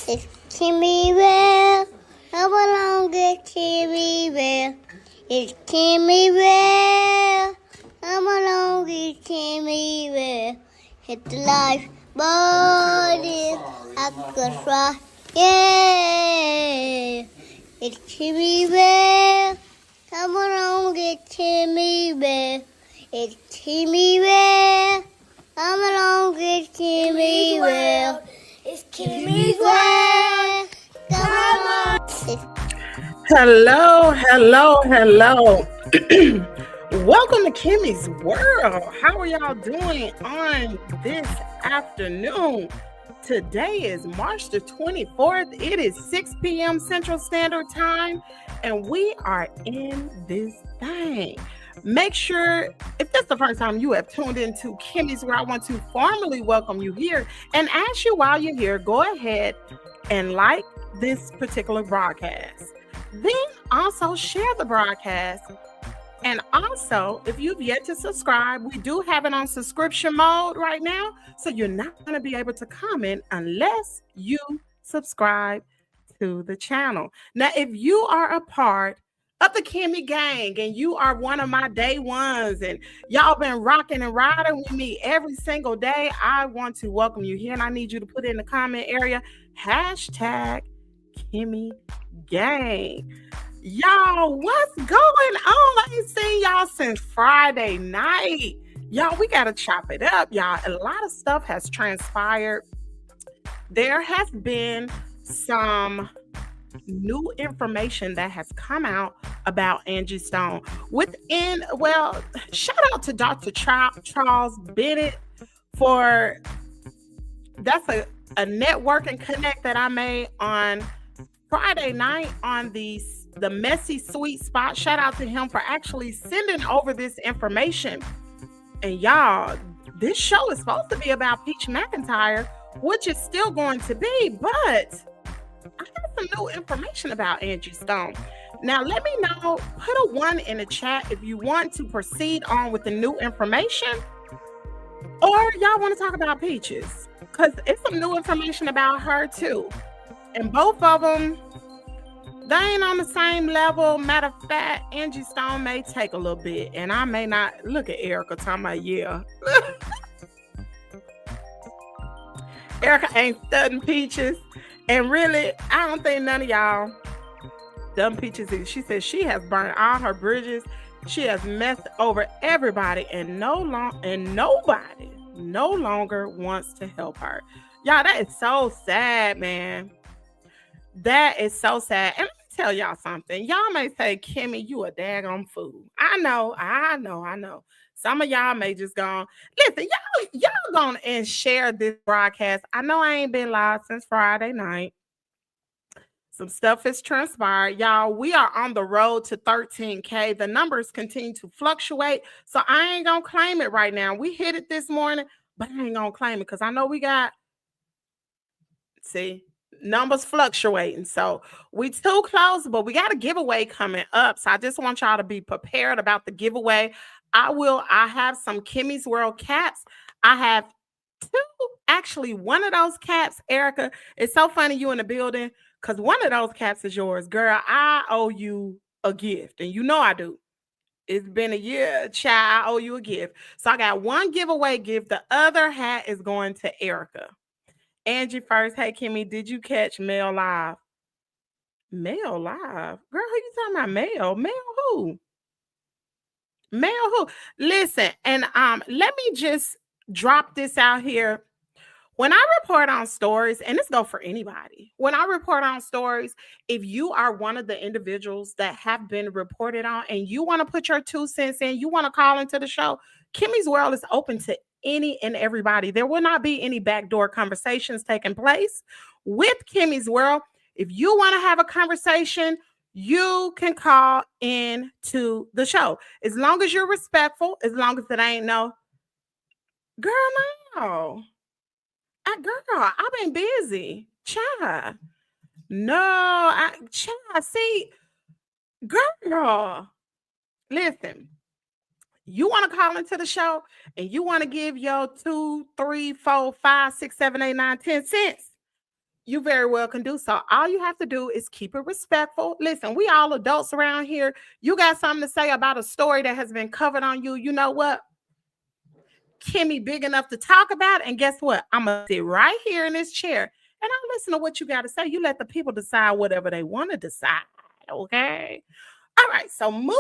It's Kimmiesworldd. Come along, it's Kimmiesworldd. It's Kimmiesworldd. Come along, it's Kimmiesworldd. Hit the life body. I could fly. Yeah. It's Kimmiesworldd. Come along, it's Kimmiesworldd. It's Kimmiesworldd. Come along, it's Kimmiesworldd. It's Kimmiesworldd. Come on. Hello. Welcome to Kimmie's World. How are y'all doing on this afternoon? Today is March the 24th. It is 6 p.m. Central Standard Time, and we are in this thing. Make sure, if that's the first time you have tuned into Kimmie's World, I want to formally welcome you here and ask you while you're here, go ahead and like this particular broadcast. Then also share the broadcast. And also, if you've yet to subscribe, we do have it on subscription mode right now. So you're not going to be able to comment unless you subscribe to the channel. Now, if you are a part of the Kimmie gang and you are one of my day ones and y'all been rocking and riding with me every single day, I want to welcome you here, and I need you to put in the comment area hashtag Kimmie gang. Y'all, what's going on? I ain't seen y'all since Friday night. Y'all, we gotta chop it up. Y'all, a lot of stuff has transpired. There has been some new information that has come out about Angie Stone. Shout out to Dr. Charles Bennett for that's a networking connect that I made on Friday night on the Messy Sweet Spot. Shout out to him for actually sending over this information. And y'all, this show is supposed to be about Peach McIntyre, which is still going to be, but I have some new information about Angie Stone. Now, let me know, put a 1 in the chat if you want to proceed on with the new information, or y'all want to talk about Peaches, because it's some new information about her too. And both of them, they ain't on the same level. Matter of fact, Angie Stone may take a little bit, and I may not. Look at Erica talking about, yeah. Erica ain't studying Peaches. And really, I don't think none of y'all done Peaches either. She said she has burned all her bridges. She has messed over everybody, and nobody no longer wants to help her. Y'all, that is so sad, man. That is so sad. And let me tell y'all something. Y'all may say, Kimmie, you a daggone fool. I know. Some of y'all may just go, listen, y'all go and share this broadcast. I know I ain't been live since Friday night. Some stuff has transpired. Y'all, we are on the road to 13K. The numbers continue to fluctuate, so I ain't going to claim it right now. We hit it this morning, but I ain't going to claim it because I know we got, numbers fluctuating. So we too close, but we got a giveaway coming up. So I just want y'all to be prepared about the giveaway. I have some Kimmie's World caps. I have one of those caps, Erica, it's so funny you in the building because one of those caps is yours. Girl, I owe you a gift, and you know I do. It's been a year, child, I owe you a gift. So I got one giveaway gift. The other hat is going to Erica. Angie first. Hey, Kimmie, did you catch Mail Live? Mail Live? Girl, who you talking about? Mail? Mail who? Mail who? Listen, and let me just drop this out here. When I report on stories, and this goes for anybody, when I report on stories, if you are one of the individuals that have been reported on and you want to put your 2 cents in, you want to call into the show, Kimmie's World is open to any and everybody. There will not be any backdoor conversations taking place with Kimmie's World. If you want to have a conversation, you can call in to the show. As long as you're respectful, as long as it ain't no, girl, no. Girl, I've been busy. Child. No, child, see, girl, listen. You want to call into the show and you want to give your 2, 3, 4, 5, 6, 7, 8, 9, 10 cents, you very well can do so. All you have to do is keep it respectful. Listen, we all adults around here. You got something to say about a story that has been covered on you. You know what? Kimmie big enough to talk about. And guess what? I'm going to sit right here in this chair and I'll listen to what you got to say. You let the people decide whatever they want to decide. Okay. All right. So moving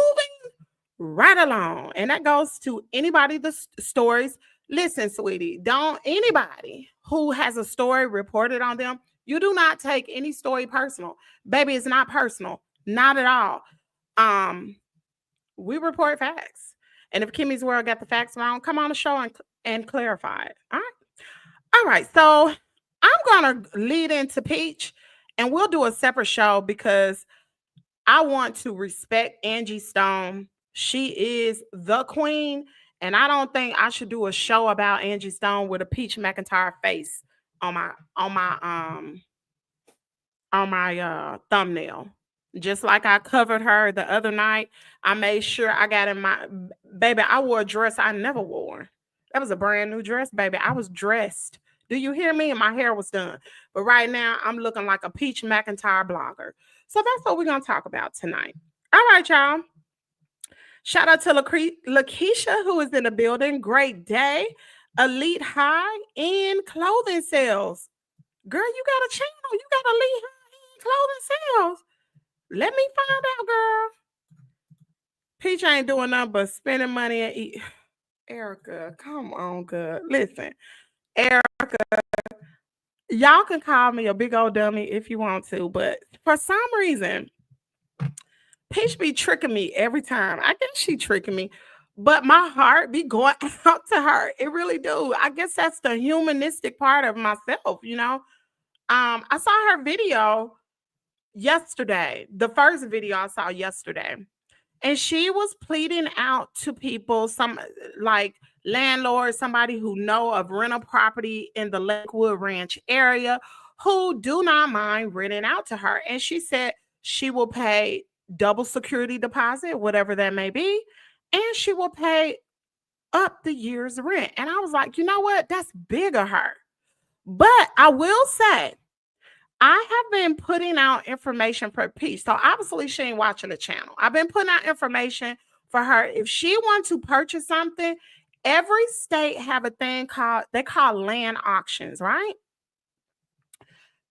right along. And that goes to anybody, the stories. Listen, sweetie, don't anybody who has a story reported on them, you do not take any story personal. Baby, it's not personal. Not at all. We report facts. And if Kimmie's World got the facts wrong, come on the show and clarify it. All right. All right. So I'm going to lead into Peach and we'll do a separate show because I want to respect Angie Stone. She is the queen. And I don't think I should do a show about Angie Stone with a Peach McIntyre face on my thumbnail. Just like I covered her the other night, I made sure I got in my baby. I wore a dress I never wore. That was a brand new dress, baby. I was dressed. Do you hear me? And my hair was done. But right now, I'm looking like a Peach McIntyre blogger. So that's what we're going to talk about tonight. All right, y'all. Shout out to Lakeisha, who is in the building. Great day. Elite High in clothing sales. Girl, you got a channel. You got Elite High in clothing sales. Let me find out, girl. Peach ain't doing nothing but spending money and eat. Erica, come on, girl. Listen, Erica, y'all can call me a big old dummy if you want to, but for some reason, Peach be tricking me every time. I guess she tricking me, but my heart be going out to her. It really do. I guess that's the humanistic part of myself, you know. I saw her video yesterday, the first video I saw yesterday, and she was pleading out to people, some like landlords, somebody who know of rental property in the Lakewood Ranch area who do not mind renting out to her. And she said she will pay double security deposit, whatever that may be, and she will pay up the year's rent. And I was like, you know what? That's big of her. But I will say, I have been putting out information for Peach. So obviously she ain't watching the channel. I've been putting out information for her. If she wants to purchase something, every state have a thing they call land auctions, right?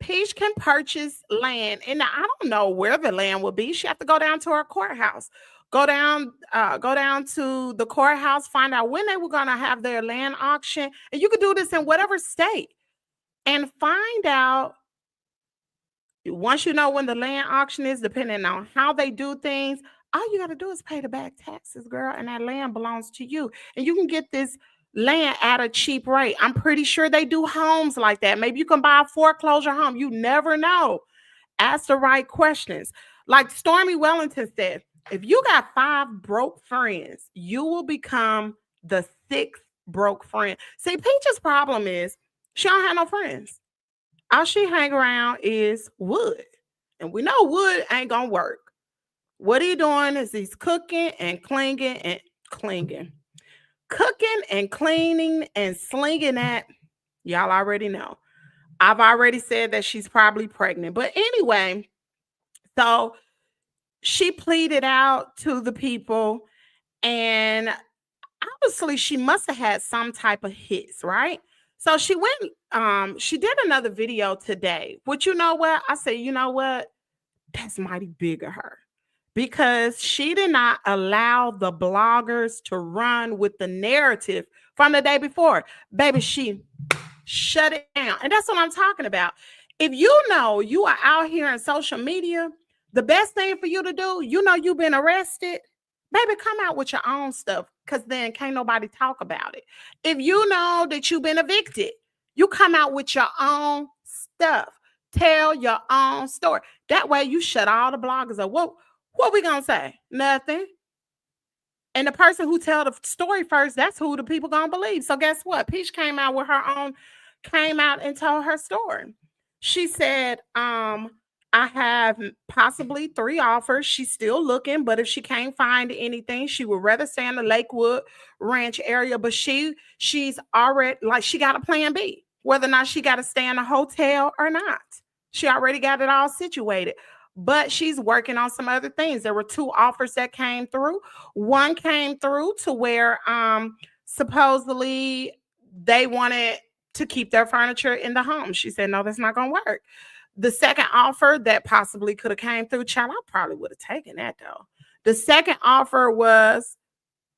Peach can purchase land, and I don't know where the land will be. She have to go down to her courthouse, go down to the courthouse, find out when they were going to have their land auction. And you could do this in whatever state and find out. Once you know when the land auction is, depending on how they do things, all you got to do is pay the back taxes, girl, and that land belongs to you. And you can get this land at a cheap rate. I'm pretty sure they do homes like that. Maybe you can buy a foreclosure home. You never know. Ask the right questions. Like Stormy Wellington said, if you got 5 broke friends, you will become the 6th broke friend. See, Peach's problem is she don't have no friends. All she hang around is wood. And we know wood ain't going to work. What he doing is he's cooking and cooking and cleaning and slinging that. Y'all already know. I've already said that she's probably pregnant. But anyway, so she pleaded out to the people. And obviously she must have had some type of hits, right? So she went, she did another video today. But you know what? I said, you know what? That's mighty big of her. Because she did not allow the bloggers to run with the narrative from the day before. Baby, she shut it down. And that's what I'm talking about. If you know you are out here in social media, the best thing for you to do, you know you've been arrested, baby, come out with your own stuff. because then can't nobody talk about it. If you know that you've been evicted, you come out with your own stuff. Tell your own story. That way you shut all the bloggers up. What we gonna say? Nothing. And the person who tell the story first, that's who the people gonna believe. So guess what? Peach came out with her own, came out and told her story. She said, I have possibly 3 offers. She's still looking, but if she can't find anything, she would rather stay in the Lakewood Ranch area. But she's already, like, she got a plan B, whether or not she got to stay in a hotel or not. She already got it all situated. But she's working on some other things. There were 2 offers that came through. One came through to where supposedly they wanted to keep their furniture in the home. She said, no, that's not going to work. The second offer that possibly could have came through, child, I probably would have taken that though. The second offer was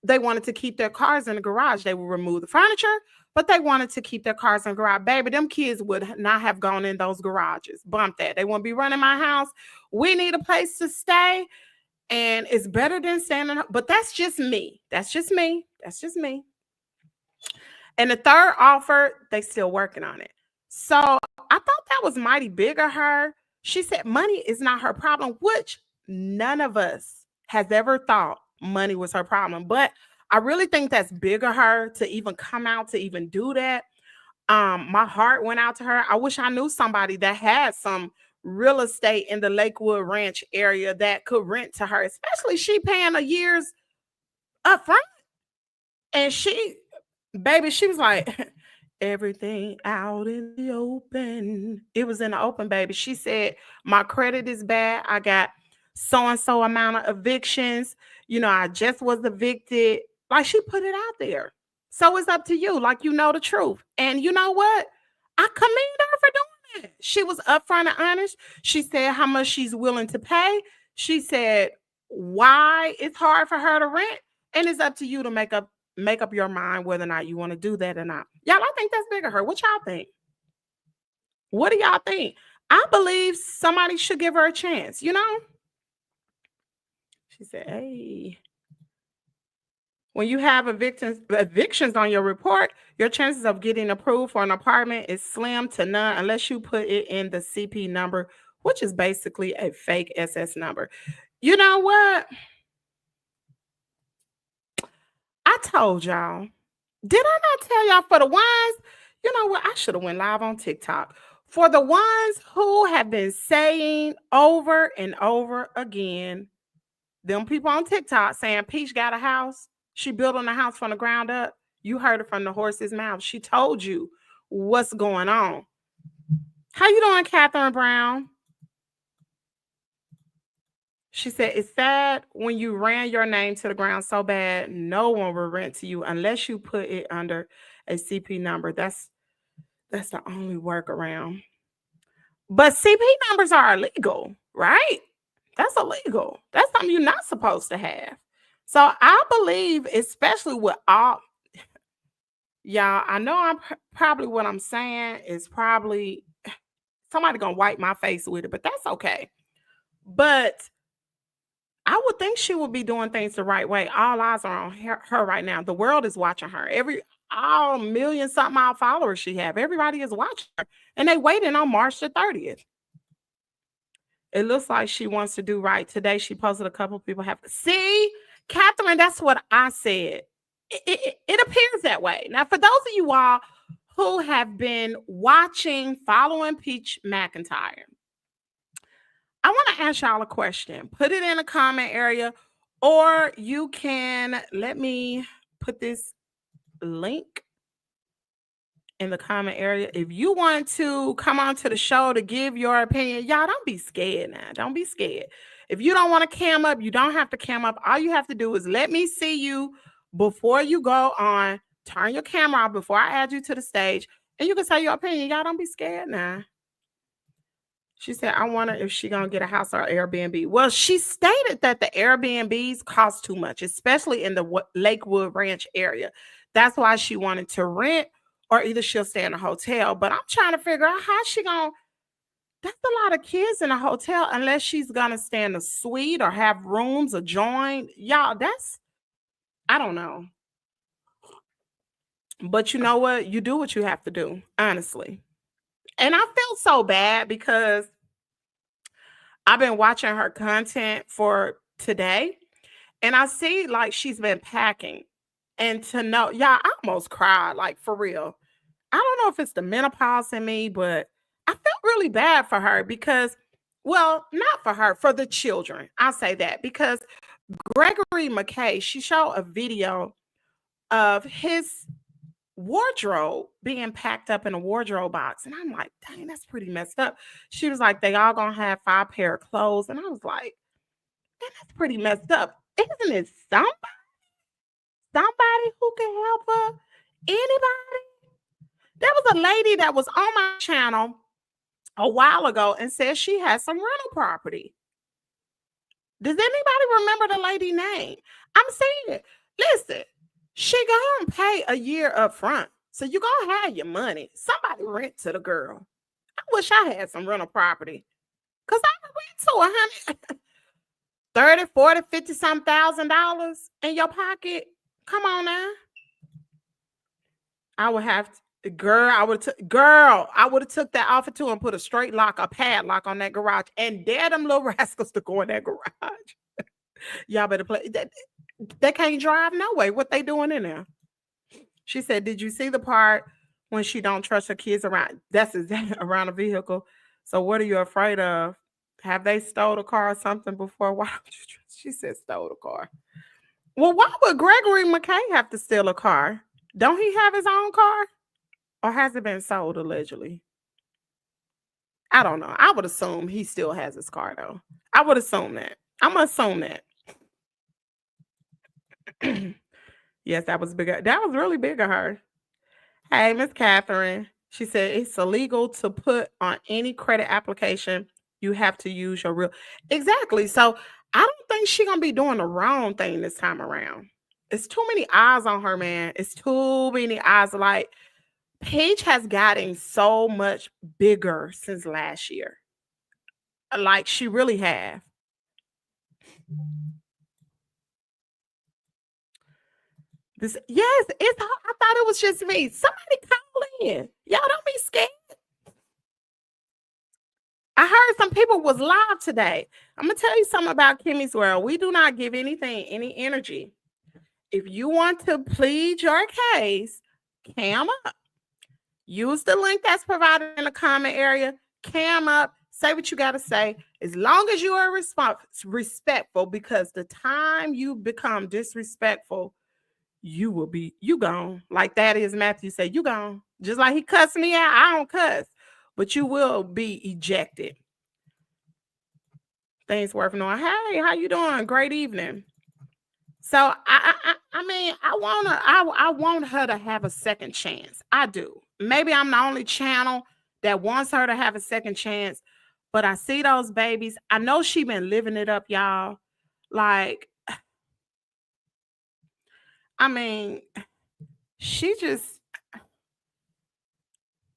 they wanted to keep their cars in the garage. They would remove the furniture, but they wanted to keep their cars in the garage. Baby, them kids would not have gone in those garages. Bump that. They won't be running my house. We need a place to stay, and it's better than standing. But that's just me. That's just me. That's just me. And the third offer, they still working on it. So I thought that was mighty big of her. She said money is not her problem, which none of us has ever thought money was her problem. But I really think that's big of her to even come out to even do that. My heart went out to her. I wish I knew somebody that had some real estate in the Lakewood Ranch area that could rent to her, especially she paying a year's upfront. And baby, she was like, everything out in the open. It was in the open, baby. She said, my credit is bad. I got so-and-so amount of evictions. You know, I just was evicted. Like, she put it out there. So it's up to you. Like, you know the truth. And you know what? I commend her for doing it. She was upfront and honest. She said how much she's willing to pay. She said why it's hard for her to rent. And it's up to you to make up your mind whether or not you want to do that or not. Y'all, I think that's big of her. What y'all think? What do y'all think? I believe somebody should give her a chance, you know? She said, hey, when you have evictions on your report, your chances of getting approved for an apartment is slim to none unless you put it in the CP number, which is basically a fake SS number. You know what? I told y'all. Did I not tell y'all for the ones? You know what? I should have went live on TikTok. For the ones who have been saying over and over again, them people on TikTok saying Peach got a house. She built on the house from the ground up. You heard it from the horse's mouth. She told you what's going on. How you doing, Catherine Brown? She said, it's sad when you ran your name to the ground so bad, no one will rent to you unless you put it under a CP number. That's the only workaround. But CP numbers are illegal, right? That's illegal. That's something you're not supposed to have. So I believe, especially with all, y'all, I know I'm probably what I'm saying is probably somebody gonna wipe my face with it, but that's okay. But I would think she would be doing things the right way. All eyes are on her right now. The world is watching her. All million something odd followers she have. Everybody is watching her. And they waiting on March the 30th. It looks like she wants to do right. Today she posted a couple of people have. See, Catherine, that's what I said. It appears that way. Now, for those of you all who have been watching, following Peach McIntyre, I want to ask y'all a question. Put it in the comment area, or you can let me put this link in the comment area. If you want to come on to the show to give your opinion, y'all don't be scared now. Don't be scared. If you don't want to cam up, you don't have to cam up. All you have to do is let me see you before you go on. Turn your camera off before I add you to the stage, and you can say your opinion. Y'all don't be scared now. She said, I wonder if she's going to get a house or Airbnb. Well, she stated that the Airbnbs cost too much, especially in the Lakewood Ranch area. That's why she wanted to rent, or either she'll stay in a hotel. But I'm trying to figure out how she going to. That's a lot of kids in a hotel unless she's going to stay in a suite or have rooms adjoined. Y'all, I don't know. But you know what? You do what you have to do, honestly. And I felt so bad because I've been watching her content for today and I see like she's been packing. And to know, yeah, I almost cried, like for real. I don't know if it's the menopause in me, but I felt really bad for her because, well, not for her, for the children. I'll say that because Gregory McKay, she showed a video of his wardrobe being packed up in a wardrobe box. And I'm like, dang, that's pretty messed up. She was like, they all gonna have 5 pair of clothes. And I was like, man, that's pretty messed up. Isn't it somebody who can help her? Anybody? There was a lady that was on my channel a while ago and said she has some rental property. Does anybody remember the lady name? I'm saying it. Listen, she gonna pay a year up front. So you gonna have your money. Somebody rent to the girl. I wish I had some rental property. Cause I could rent to 100, 30, 40, 50 some $1,000 in your pocket. Come on now. I would have to, I would have took that offer too and put a straight lock, a padlock on that garage and dare them little rascals to go in that garage. Y'all better play. They can't drive no way. What they doing in there? She said, did you see the part when she don't trust her kids around? That's around a vehicle. So what are you afraid of? Have they stole the car or something before? Why don't you trust? She said stole the car. Well, why would Gregory McKay have to steal a car? Don't he have his own car? Or has it been sold allegedly? I don't know. I would assume he still has his car though. I would assume that. I'm gonna assume that. Yes, that was big. That was really big of her. Hey, Miss Catherine. She said it's illegal to put on any credit application. You have to use your real. Exactly. So I don't think she's gonna be doing the wrong thing this time around. It's too many eyes on her, man. It's too many eyes. Like Paige has gotten so much bigger since last year. Like she really have. This yes, it's I thought it was just me. Somebody call in. Y'all don't be scared. I heard some people was live today. I'm gonna tell you something about Kimmie's World. We do not give anything any energy. If you want to plead your case, cam up. Use the link that's provided in the comment area. Cam up. Say what you got to say. As long as you are respectful, because the time you become disrespectful, you will be you gone. Like that is Matthew said, you gone. Just like he cussed me out, I don't cuss, but you will be ejected. Things worth knowing. Hey, how you doing? Great evening. So I mean, I want her to have a second chance. I do. Maybe I'm the only channel that wants her to have a second chance, but I see those babies. I know she been living it up, y'all. Like, I mean, she just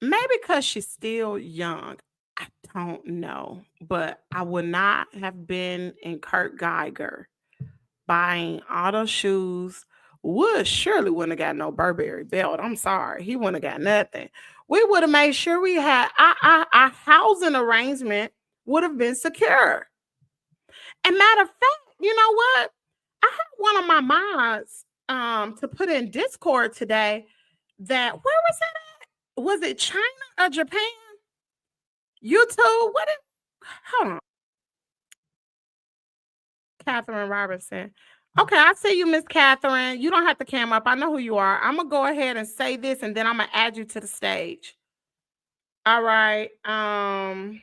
maybe because she's still young. I don't know, but I would not have been in Kurt Geiger buying all those shoes. Wood surely wouldn't have got no Burberry belt. I'm sorry. He wouldn't have got nothing. We would have made sure we had our housing arrangement would have been secure. And matter of fact, you know what? I had one of my mods to put in Discord today that where was it at? Was it China or Japan? YouTube? What is hold on. Catherine Robinson. Okay, I see you, Miss Catherine. You don't have to cam up. I know who you are. I'm gonna go ahead and say this, and then I'm gonna add you to the stage. All right. I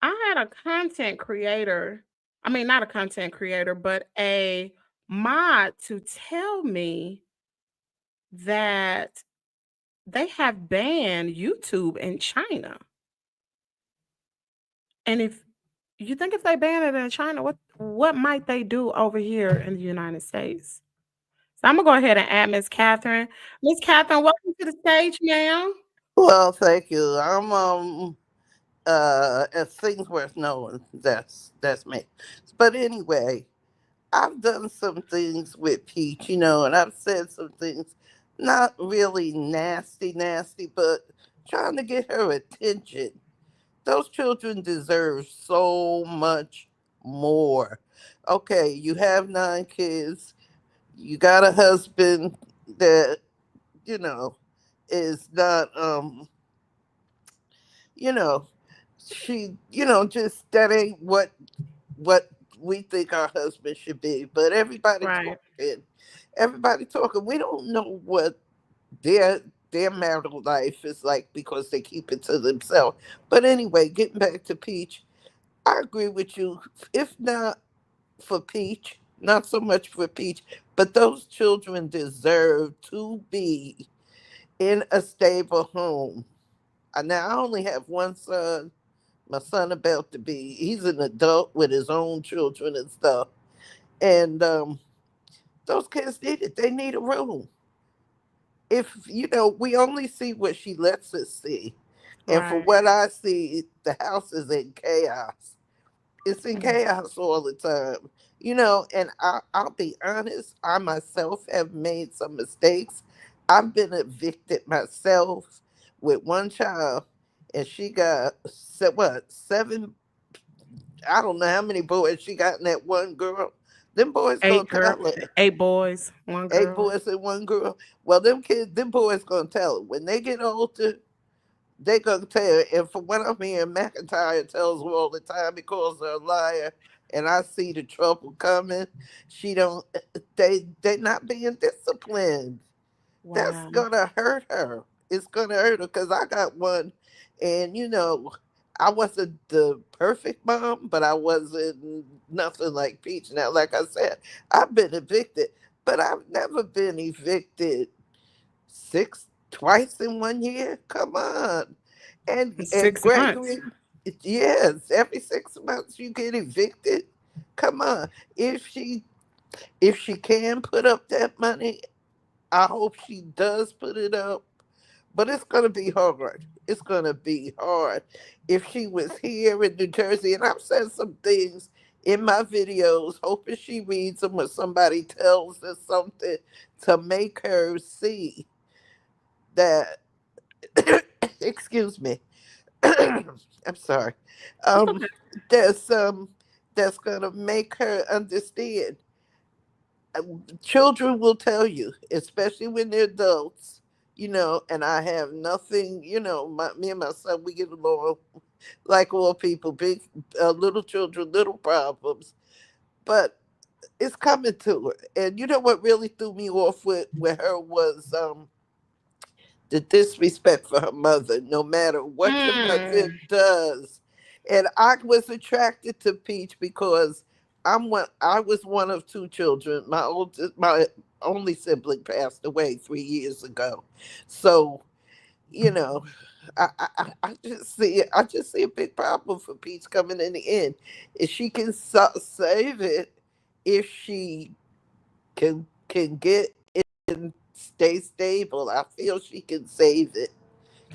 had a content creator. I mean, not a content creator, but a mod to tell me that they have banned YouTube in China. And if they ban it in China, what might they do over here in the United States? So I'm gonna go ahead and add Miss Catherine. Miss Catherine, welcome to the stage, ma'am. Well, thank you. I'm as things worth knowing. That's me. But anyway, I've done some things with Peach, and I've said some things not really nasty, nasty, but trying to get her attention. Those children deserve so much more. Okay, you have 9 kids, you got a husband that, you know, is not, you know, just that ain't what we think our husband should be. But Right. everybody talking. We don't know what their their marital life is like because they keep it to themselves. But anyway, getting back to Peach, I agree with you. If not for Peach, not so much for Peach, but those children deserve to be in a stable home. Now I only have one son. My son about to be, he's an adult with his own children and stuff. And those kids need it. They need a room. If we only see what she lets us see, and for Right. what I see, the house is in chaos. It's in chaos all the time. And I'll be honest, I myself have made some mistakes. I've been evicted myself with one child, and she got what, 7, I don't know how many boys she got in that one girl. Them boys gonna Eight girl, tell it. 8 boys, one 8 boys girl. and one girl. Well, them boys gonna tell it. When they get older, they gonna tell it. And from what I'm hearing, McIntyre tells her all the time, he calls her a liar. And I see the trouble coming. She don't. They not being disciplined. That's Wow. gonna hurt her. It's gonna hurt her because I got one, and I wasn't the perfect mom, but I wasn't nothing like Peach. Now, like I said, I've been evicted, but I've never been evicted twice in one year. Come on, and 6 months. Gregory, yes, every 6 months you get evicted. Come on, if she if she can put up that money, I hope she does put it up, but it's going to be hard. It's going to be hard. If she was here in New Jersey, and I've said some things in my videos, hoping she reads them or somebody tells her something to make her see that, excuse me, I'm sorry, It's okay. um, there's that's going to make her understand. Children will tell you, especially when they're adults, and I have nothing, me and my son, we get along like all people, big, little children, little problems, but it's coming to her. And you know what really threw me off with her was the disrespect for her mother, no matter what your mother Mm. does. And I was attracted to Peach because I was one of 2 children. My only sibling passed away 3 years ago. So, you know, I just see a big problem for Peach coming in the end. If she can save it, if she can get and stay stable, I feel she can save it.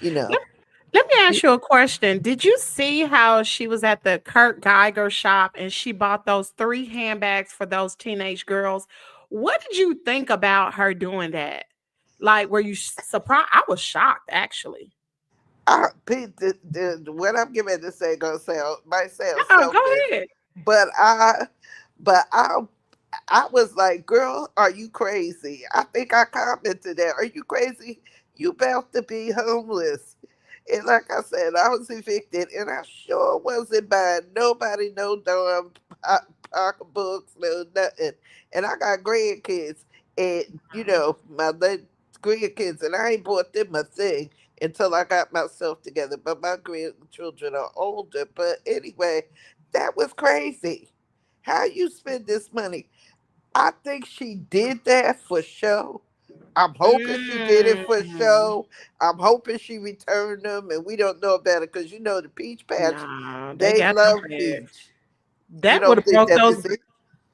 You know, Let, let me ask you a question. Did you see how she was at the Kurt Geiger shop and she bought those 3 handbags for those teenage girls? What did you think about her doing that? Like, were you surprised? I was shocked, actually. Pete, what I'm getting ready to say gonna sound might sound Oh, go selfish, ahead. but I was like, girl, are you crazy? I think I commented that. Are you crazy? You about to be homeless. And like I said, I was evicted and I sure wasn't buying nobody no darn pocketbooks, no nothing. And I got grandkids and my grandkids, and I ain't bought them a thing until I got myself together. But my grandchildren are older. But anyway, that was crazy. How you spend this money? I think she did that for show. I'm hoping she did it for Mm. show. I'm hoping she returned them, and we don't know about it because the Peach Patch, Nah, they they got them love back. Peach. You That would don't have think broke that those. was it?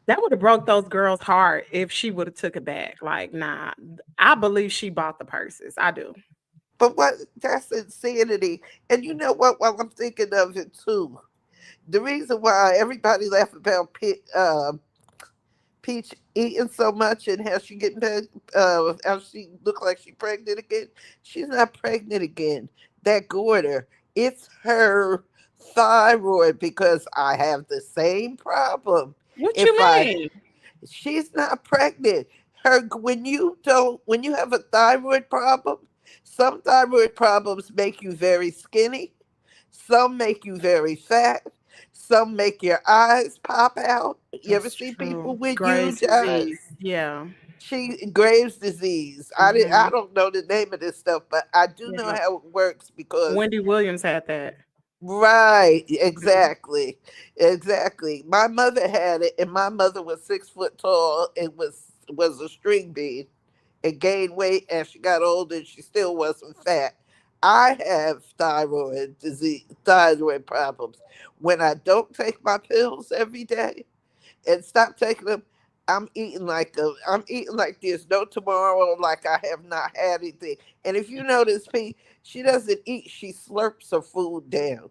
That would have broke those girls' heart if she would have took it back. Like, nah, I believe she bought the purses. I do. But what? That's insanity. And you know what? While I'm thinking of it too, the reason why everybody laugh about Peach eating so much and how she getting back, how she look like she pregnant again. She's not pregnant again. That goiter, it's her thyroid because I have the same problem. What you If I, mean? she's not pregnant. Her when you have a thyroid problem, some thyroid problems make you very skinny, some make you very fat, some make your eyes pop out. You ever That's see true. people with Graves' huge eyes? disease. Yeah. She Graves' disease. I Hmm. don't know the name of this stuff, but I do know Yeah. how it works because Wendy Williams had that. right, Mhm. exactly. My mother had it, and my mother was 6 foot tall and was a string bean and gained weight as she got older. And she still wasn't fat. I have thyroid disease, thyroid problems. When I don't take my pills every day and stop taking them, I'm eating like there's no tomorrow, like I have not had anything. And if you notice, P, she doesn't eat; she slurps her food down.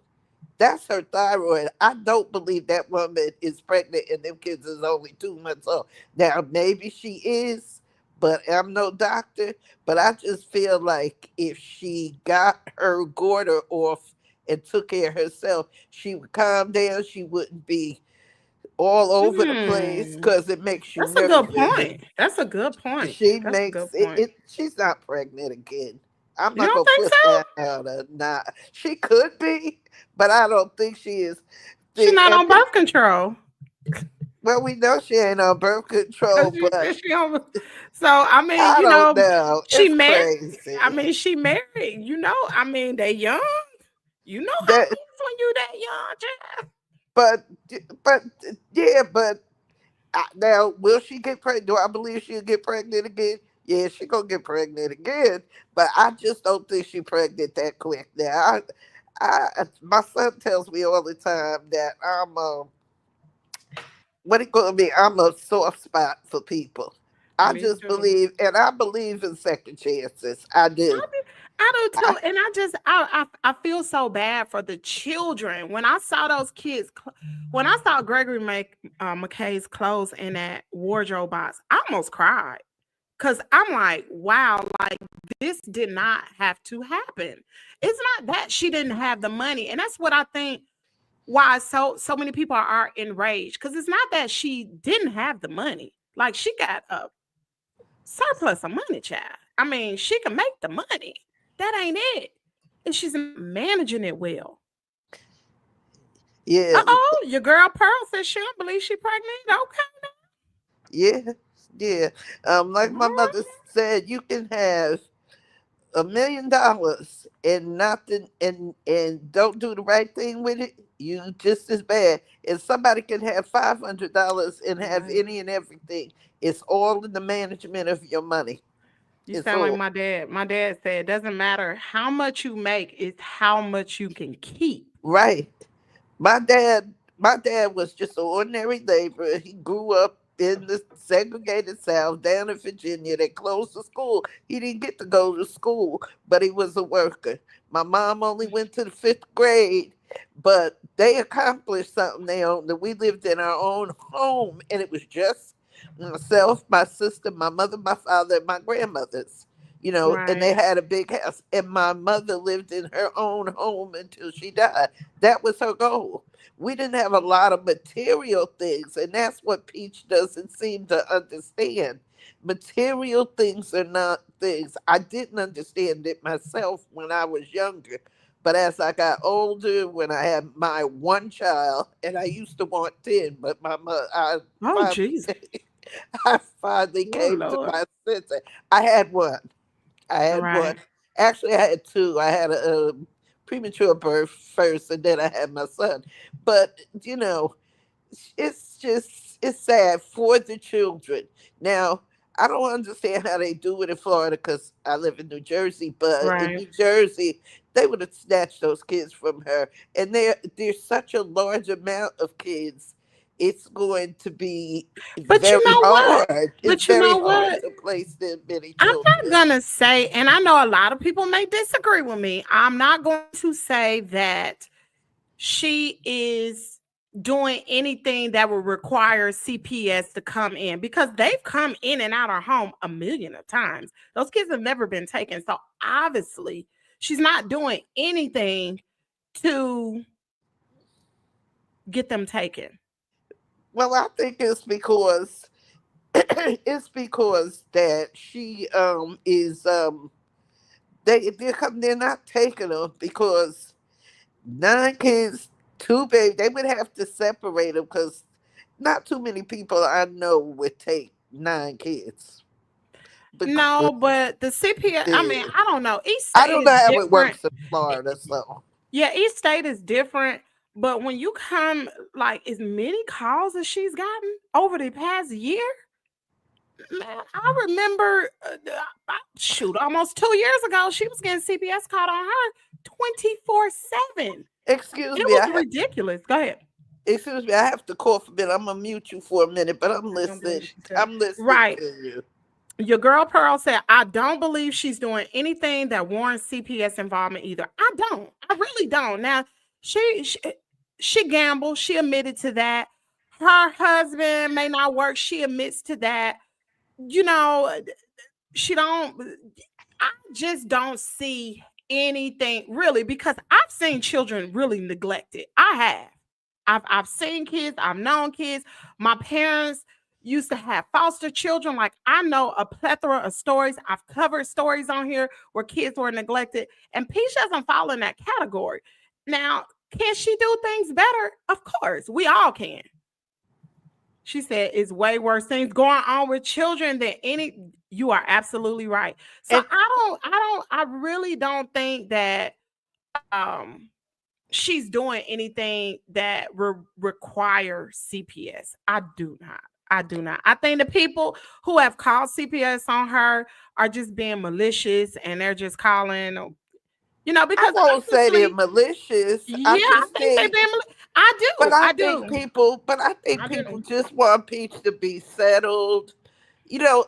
That's her thyroid. I don't believe that woman is pregnant and them kids is only 2 months old. Now, maybe she is, but I'm no doctor. But I just feel like if she got her goiter off and took care of herself, she would calm down. She wouldn't be all over the place Hmm. because it makes you That's a good nervous. point. That's a good point. She That's a makes good point. she's not pregnant again. I'm You not don't gonna think put so? that out. Not she could be, but I don't think she is. She's not And on birth control. well, we know she ain't on birth control, She but said she on. So I mean, I don't know. she It's married. I crazy. mean, she married. I mean, they young. You know how That, it is when you that young, child. but but yeah, but now will she get pregnant? Do I believe she'll get pregnant again? Yeah, she gonna get pregnant again, but I just don't think she pregnant that quick. Now, my son tells me all the time that what it gonna be? I'm a soft spot for people. I Me just too. believe, and I believe in second chances. I do. I do I, too, and I feel so bad for the children when I saw those kids. When I saw Gregory make McKay's clothes in that wardrobe box, I almost cried because I'm like, wow, like this did not have to happen. It's not that she didn't have the money, and that's what I think. Why so many people are enraged because it's not that she didn't have the money. Like she got a surplus of money, child. I mean, she can make the money. That ain't it. And she's managing it well. yeah, Oh, your girl Pearl says she don't believe she pregnant. Okay. yeah, yeah. Like my All mother said, you can have $1 million and nothing and don't do the right thing with it, you just as bad. And somebody can have $500 and have right. any and everything. It's all in the management of your money. You It's sound like all my dad. My dad said it doesn't matter how much you make, it's how much you can keep. right. My dad was just an ordinary laborer. He grew up in the segregated South down in Virginia. They closed the school. He didn't get to go to school, but he was a worker. My mom only went to the fifth grade, but they accomplished something. We lived in our own home, and it was just myself, my sister, my mother, my father, and my grandmothers. And they Right. had a big house, and my mother lived in her own home until she died. That was her goal. We didn't have a lot of material things, and that's what Peach doesn't seem to understand. Material things are not things. I didn't understand it myself when I was younger, but as I got older, when I had my one child, and I used to want 10, but my mother, Oh, finally, Jesus. I finally Oh, came to Lord. my senses. I had one. I All had one. right. Actually, I had two. I had a premature birth first, and then I had my son. But it's sad for the children. Now, I don't understand how they do it in Florida because I live in New Jersey. But in Right. New Jersey, they would have snatched those kids from her, and there's such a large amount of kids. It's going to be But you very know what? hard. It's But you very know hard what? to place them many I'm not children. gonna say, and I know a lot of people may disagree with me. I'm not going to say that she is doing anything that would require CPS to come in, because they've come in and out of our home a million of times. Those kids have never been taken. So obviously she's not doing anything to get them taken. Well, I think it's because that she is they're not taking them because 9 kids, 2 babies. They would have to separate them because not too many people I know would take 9 kids. No, but the CPS, I mean, I don't know. Each I state don't is know how it different. works in Florida, so Yeah, each state is different. But when you come, like, as many calls as she's gotten over the past year, man, I remember, almost 2 years ago, she was getting CPS called on her 24/7. excuse It me. was ridiculous. Go ahead. Excuse me, I have to cough a minute. I'm gonna mute you for a minute, but I'm listening. I'm listening Right. to you. Your girl Pearl said, I don't believe she's doing anything that warrants CPS involvement either. I don't. I really don't. Now, she gambled. She admitted to that. Her husband may not work. She admits to that. You know, she don't. I just don't see anything really, because I've seen children really neglected. I have. I've seen kids. I've known kids. My parents used to have foster children. Like, I know a plethora of stories. I've covered stories on here where kids were neglected, and Peach doesn't fall in that category. Now, can she do things better? Of course, we all can. She said it's way worse things going on with children than any. You are absolutely right. So I really don't think that she's doing anything that requires CPS. I do not. I think the people who have called CPS on her are just being malicious, and they're just calling, because I won't say they're malicious. Yeah, I think they're being malicious. I do. But I think I people do. just want Peach to be settled.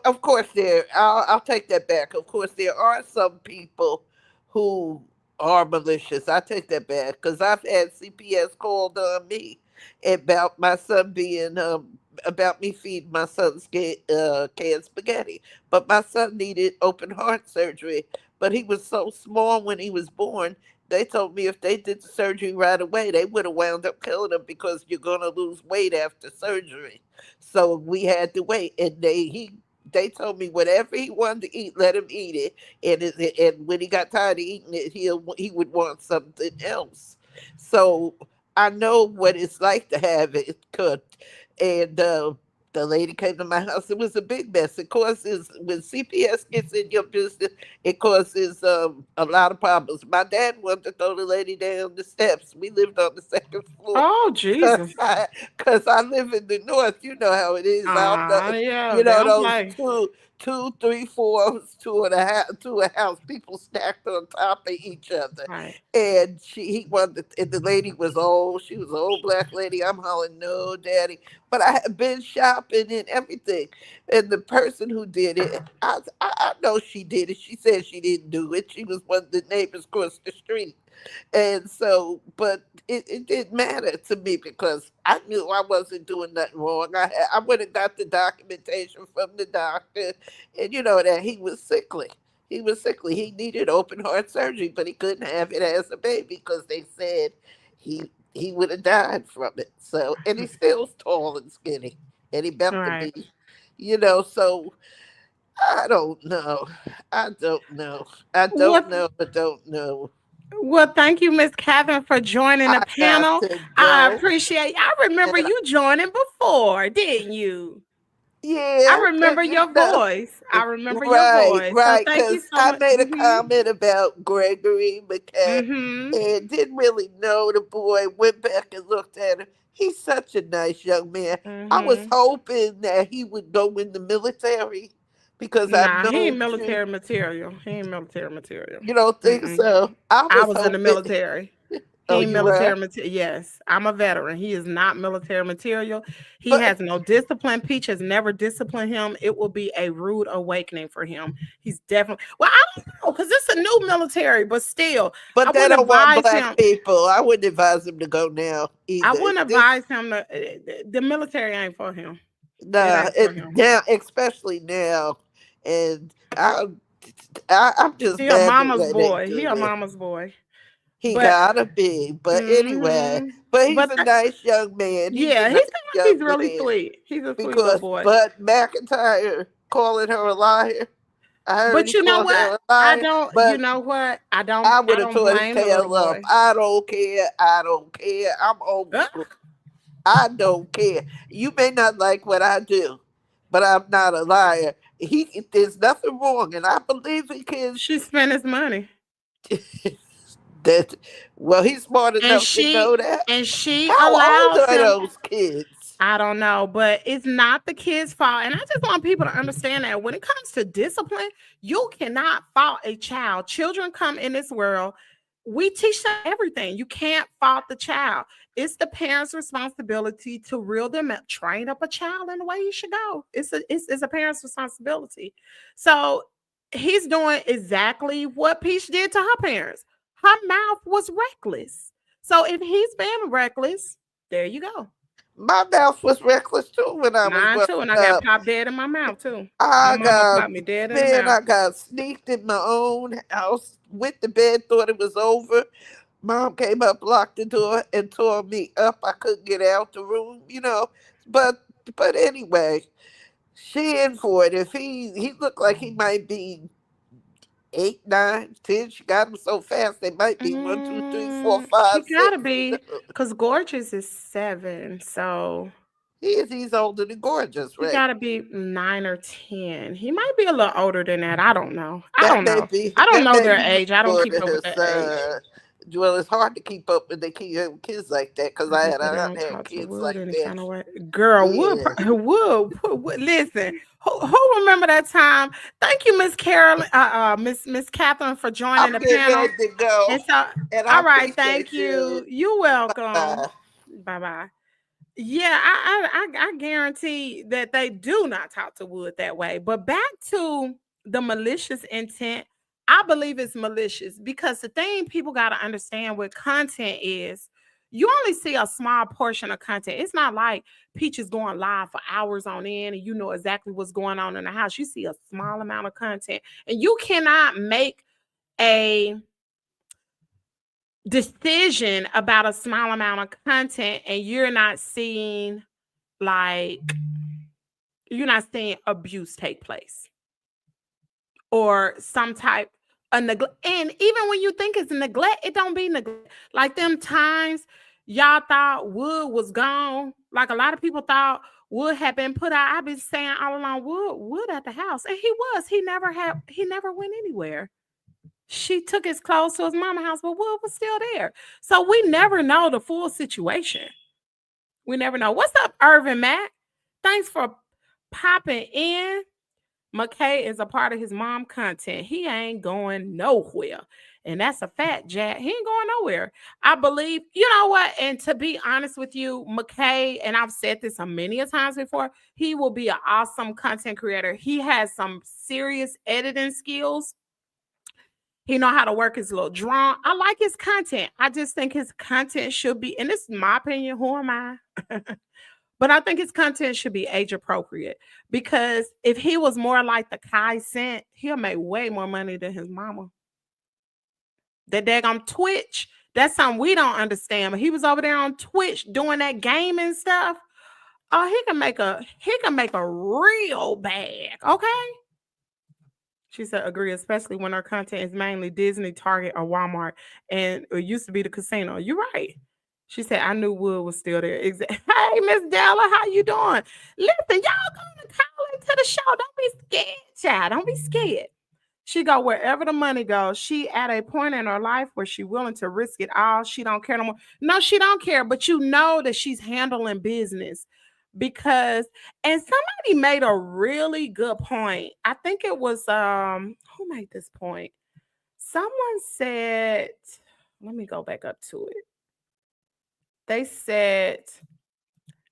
Of course I'll take that back. Of course there are some people who are malicious. I take that back because I've had CPS called on me about my son being about me feeding my son's canned spaghetti. But my son needed open heart surgery. But he was so small when he was born. They told me if they did the surgery right away, they would have wound up killing him because you're gonna lose weight after surgery. So we had to wait, and they told me whatever he wanted to eat, let him eat it, and when he got tired of eating it, he would want something else. So I know what it's like to have it cooked, and the lady came to my house. It was a big mess. It causes, when CPS gets in your business, it causes a lot of problems. My dad wanted to throw the lady down the steps. We lived on the second floor. Oh, Jesus. Because I live in the north. You know how it is. I don't know. Yeah, they don't Those play. two, 3 floors to a house, people stacked on top of each other. Right. And he wanted, and the lady was old. She was an old black lady. I'm hollering, no, daddy. But I had been shopping and everything. And the person who did it, I know she did it. She said she didn't do it. She was one of the neighbors across the street. And so, but it didn't matter to me because I knew I wasn't doing nothing wrong. I went and got the documentation from the doctor, and that he was sickly. He was sickly. He needed open heart surgery, but he couldn't have it as a baby because they said he would have died from it. So, and he's still tall and skinny, and he about to Right. be, So I don't know. I don't know. I What? don't know. I don't know. Well, thank you, Miss Catherine, for joining the I got panel. to I go. appreciate. I remember And you joining before, didn't you? I yeah, remember your voice. I remember your right, voice. So right. thank you Because so I much. made a comment about Gregory McCann Mm-hmm. and didn't really know the boy. Went back and looked at him. He's such a nice young man. I was Mm-hmm. hoping that he would go in the military because I've Nah, he ain't known you. military material. He ain't military material. You don't think Mm-mm. so? I I was was in the hoping. military. He Oh, ain't you were? military material. Yes, I'm a veteran. He is not military material. He But has no discipline. Peach has never disciplined him. It will be a rude awakening for him. He's definitely, well, I don't know, because it's a new military, but still, I but they wouldn't don't want advise black him. people. I wouldn't advise him to go now I either. wouldn't This advise him to, the military ain't for him. It Nah, ain't for him. now, especially now, and I'm just He a mad the mama's way they boy. He do a this. mama's boy. He But, gotta be, but anyway, mm-hmm. but he's But a nice young man. He's a yeah, he nice seems like he's young really man sweet. He's a sweet little because, boy. but McIntyre calling her a liar. I heard But he you know called what? her a I liar, don't. You but know what? I would I have don't tore his blame the little tail up. boy. I don't care. I don't care. I'm old Ugh, school. I don't care. You may not like what I do, but I'm not a liar. There's nothing wrong, and I believe in kids. she spent his money, That Well, he's smart and enough to know that. she How old allows are him. those kids? I don't know, but it's not the kid's fault. And I just want people to understand that when it comes to discipline, you cannot fault a child. Children come in this world. We teach them everything. You can't fault the child. It's the parent's responsibility to reel them up, train up a child in the way you should go. It's a parent's responsibility. So he's doing exactly what Peach did to her parents. Her mouth was reckless. So if he's being reckless, there you go. My mouth was reckless too when I was Mine growing too, and I got up. popped dead in my mouth too. My I mama got popped me dead in the Man, mouth. I got sneaked in my own house, went to bed, thought it was over. Mom came up, locked the door, and tore me up. I couldn't get out the room. But anyway, she in for it. If he looked like he might be 8, 9, 10, she got him so fast they might be 1, 2, 3, 4, He 5, gotta 6. be, because Gorgeous is 7, so He's older than gorgeous, he right? gotta be 9 or 10. He might be a little older than that. I don't know. I That don't may know. be I don't that know may their be age. I don't more keep to up with his their age. well, it's hard to keep up with the kids like that because I I hope had they I don't had talk to kids Wood like any that. kind of way. Girl, Yeah, Wood, listen. Who remember that time? Thank you, Miss Carolyn, Miss Catherine, for joining I'm the getting panel. ready to go, And so, and I all right, thank appreciate you. you. You're welcome. Uh, Bye bye. Yeah, I guarantee that they do not talk to Wood that way. But back to the malicious intent, I believe it's malicious because the thing people got to understand with content is you only see a small portion of content. It's not like Peach is going live for hours on end and you know exactly what's going on in the house. You see a small amount of content, and you cannot make a decision about a small amount of content and like you're not seeing abuse take place or some type of neglect. And even when you think it's neglect, it don't be neglect. Like them times y'all thought Wood was gone. Like a lot of people thought Wood had been put out. I've been saying all along, Wood at the house. And he was. He never went anywhere. She took his clothes to his mama house, but Wood was still there. So we never know the full situation. We never know. What's up, Irvin Matt? Thanks for popping in. McKay is a part of his mom content. He ain't going nowhere. And that's a fact, Jack. He ain't going nowhere. I believe, you know what? And to be honest with you, McKay, and I've said this a many a times before, he will be an awesome content creator. He has some serious editing skills. He know how to work his little drum. I like his content. I just think his content should be, and this is my opinion. Who am I? But I think his content should be age appropriate because if he was more like the Kai Cent, he'll make way more money than his mama. That daggone Twitch, that's something we don't understand. But he was over there on Twitch doing that gaming stuff. Oh, he can make a real bag, okay? She said, agree, especially when our content is mainly Disney, Target, or Walmart, and it used to be the casino. You're right. She said, I knew Wood was still there. Hey, Miss Della, how you doing? Listen, y'all going to call into the show. Don't be scared, child. Don't be scared. She go wherever the money goes. She at a point in her life where she willing to risk it all. She don't care no more. No, she don't care, but you know that she's handling business because, and somebody made a really good point. I think it was who made this point? Someone said, let me go back up to it. they said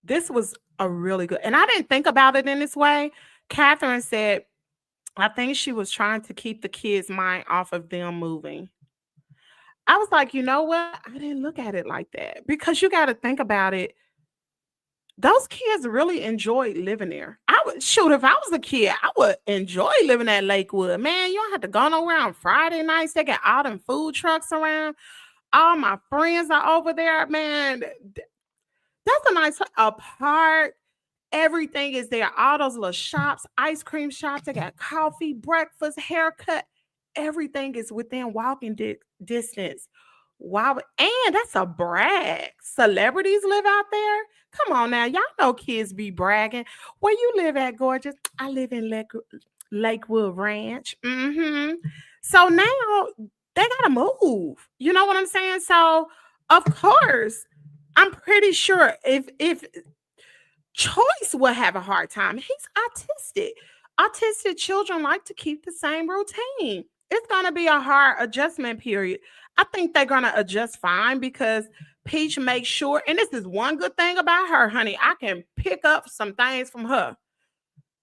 this was a really good, and I didn't think about it in this way. Catherine said, I think she was trying to keep the kids' mind off of them moving. I was like, you know what? I didn't look at it like that because you got to think about it. Those kids really enjoyed living there. I would shoot if I was a kid, I would enjoy living at Lakewood. Man, you don't have to go nowhere on Friday nights. They got all them food trucks around. All my friends are over there. Man, that's a nice a park. Everything is there. All those little shops, ice cream shops. They got coffee, breakfast, haircut. Everything is within walking distance. Wow. And that's a brag. Celebrities live out there. Come on now. Y'all know kids be bragging. Where you live at, gorgeous? I live in Lakewood Ranch. So now they got to move. You know what I'm saying? So, of course, I'm pretty sure if Choice will have a hard time. He's autistic. Autistic children like to keep the same routine. It's going to be a hard adjustment period. I think they're going to adjust fine because Peach makes sure, and this is one good thing about her, honey, I can pick up some things from her.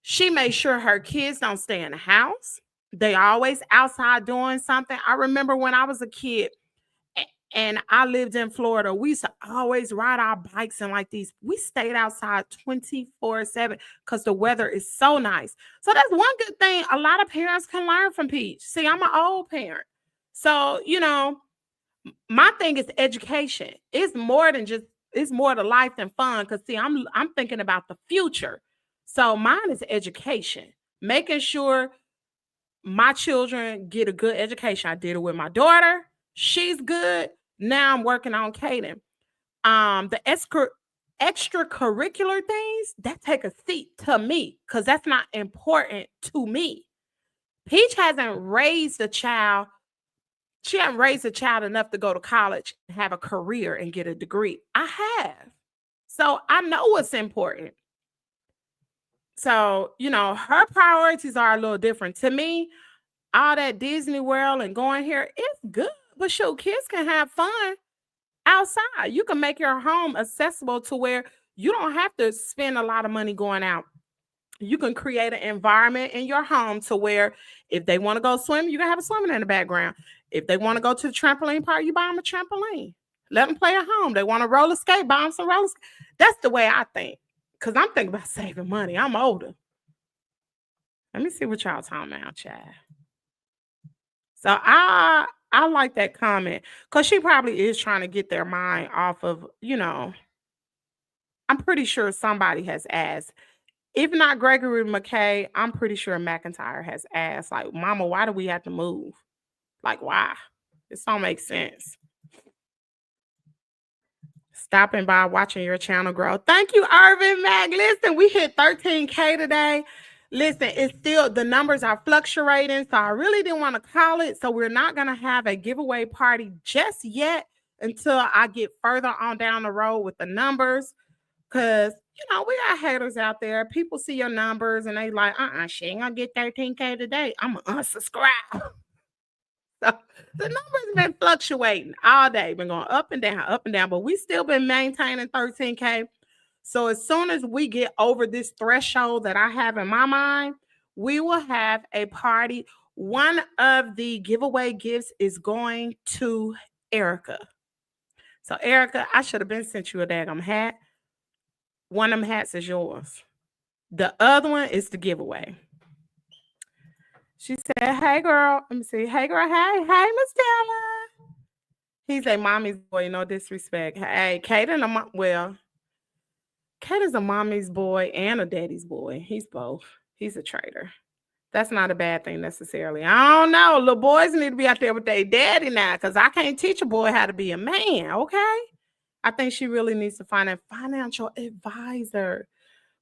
She makes sure her kids don't stay in the house. They always outside doing something. I remember when I was a kid, and I lived in Florida, we used to always ride our bikes and like these. We stayed outside 24/7 because the weather is so nice. So that's one good thing a lot of parents can learn from Peach. See, I'm an old parent. So, my thing is education. It's more to life than fun. Because see, I'm thinking about the future. So mine is education, making sure my children get a good education. I did it with my daughter. She's good. Now I'm working on Kaden. The extracurricular things that take a seat to me because that's not important to me. Peach hasn't raised a child. She hasn't raised a child enough to go to college and have a career and get a degree. I have. So I know what's important. So, her priorities are a little different. To me, all that Disney World and going here, it's good. But shoot, kids can have fun outside. You can make your home accessible to where you don't have to spend a lot of money going out. You can create an environment in your home to where if they want to go swim, you can have a swimming in the background. If they want to go to the trampoline park, you buy them a trampoline. Let them play at home. They want to roller skate, buy them some roller skate. That's the way I think. Because I'm thinking about saving money. I'm older. Let me see what y'all talking about, child. So I like that comment because she probably is trying to get their mind off of, I'm pretty sure somebody has asked. If not Gregory McKay, I'm pretty sure McIntyre has asked, like, Mama, why do we have to move? Like, why? This don't make sense. Stopping by, watching your channel grow. Thank you, Irvin Mac. Listen, we hit 13K today. Listen, it's still, the numbers are fluctuating, so I really didn't want to call it. So we're not going to have a giveaway party just yet until I get further on down the road with the numbers. Because, we got haters out there. People see your numbers and they like, she ain't going to get 13K today. I'm going to unsubscribe. So the numbers been fluctuating all day. Been going up and down, but we still been maintaining 13K. So as soon as we get over this threshold that I have in my mind, we will have a party. One of the giveaway gifts is going to Erica. So Erica, I should have been sent you a daggum hat. One of them hats is yours. The other one is the giveaway. She said, hey, girl. Let me see. Hey, girl. Hey, Miss Taylor. He's a mommy's boy. No disrespect. Hey, Kaden's a mommy's boy and a daddy's boy. He's both. He's a traitor. That's not a bad thing necessarily. I don't know. Little boys need to be out there with their daddy now because I can't teach a boy how to be a man, okay? I think she really needs to find a financial advisor.